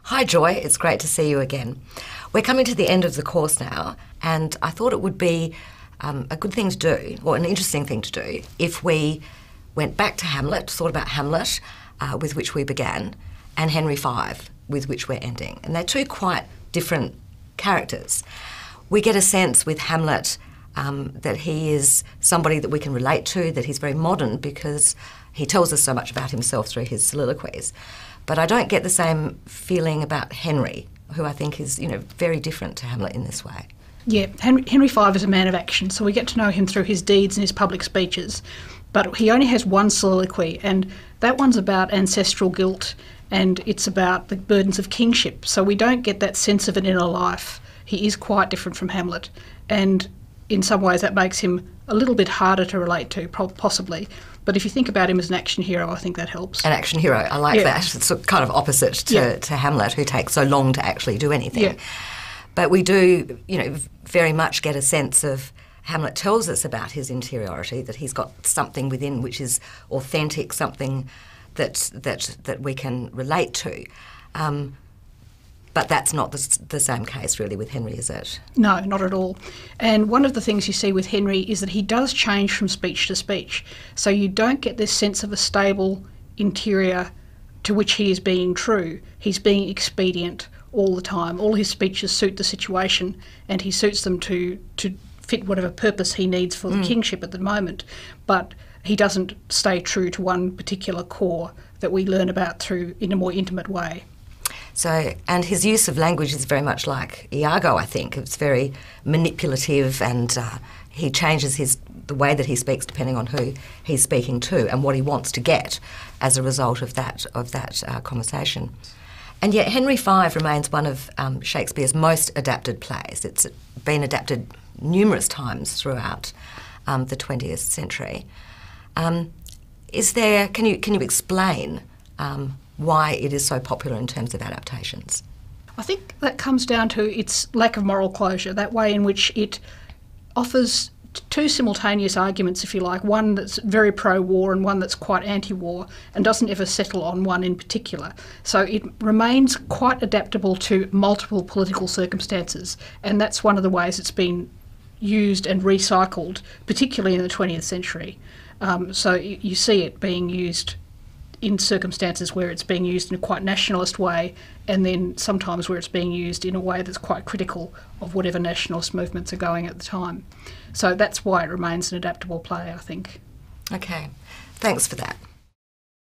Hi Joy, it's great to see you again. We're coming to the end of the course now, and I thought it would be a good thing to do, or an interesting thing to do, if we went back to Hamlet, thought about Hamlet, with which we began, and Henry V, with which we're ending. And they're two quite different characters. We get a sense with Hamlet that he is somebody that we can relate to, that he's very modern because he tells us so much about himself through his soliloquies. But I don't get the same feeling about Henry, who I think is, very different to Hamlet in this way. Yeah, Henry V is a man of action, so we get to know him through his deeds and his public speeches. But he only has one soliloquy, and that one's about ancestral guilt, and it's about the burdens of kingship. So we don't get that sense of an inner life. He is quite different from Hamlet, and in some ways that makes him a little bit harder to relate to, possibly. But if you think about him as an action hero, I think that helps. An action hero, I like that. It's kind of opposite to Hamlet, who takes so long to actually do anything. Yeah. But we do, very much get a sense of Hamlet tells us about his interiority, that he's got something within which is authentic, something that we can relate to. But that's not the same case, really, with Henry, is it? No, not at all. And one of the things you see with Henry is that he does change from speech to speech. So you don't get this sense of a stable interior to which he is being true. He's being expedient all the time. All his speeches suit the situation, and he suits them to fit whatever purpose he needs for the kingship at the moment. But he doesn't stay true to one particular core that we learn about in a more intimate way. So, and his use of language is very much like Iago, I think. It's very manipulative, and he changes the way that he speaks depending on who he's speaking to and what he wants to get as a result of that conversation. And yet Henry V remains one of Shakespeare's most adapted plays. It's been adapted numerous times throughout the 20th century. Can you explain why it is so popular in terms of adaptations? I think that comes down to its lack of moral closure, that way in which it offers two simultaneous arguments, if you like, one that's very pro-war and one that's quite anti-war, and doesn't ever settle on one in particular. So it remains quite adaptable to multiple political circumstances, and that's one of the ways it's been used and recycled, particularly in the 20th century. So you see it being used in circumstances where it's being used in a quite nationalist way, and then sometimes where it's being used in a way that's quite critical of whatever nationalist movements are going at the time. So that's why it remains an adaptable play, I think. Okay, thanks for that.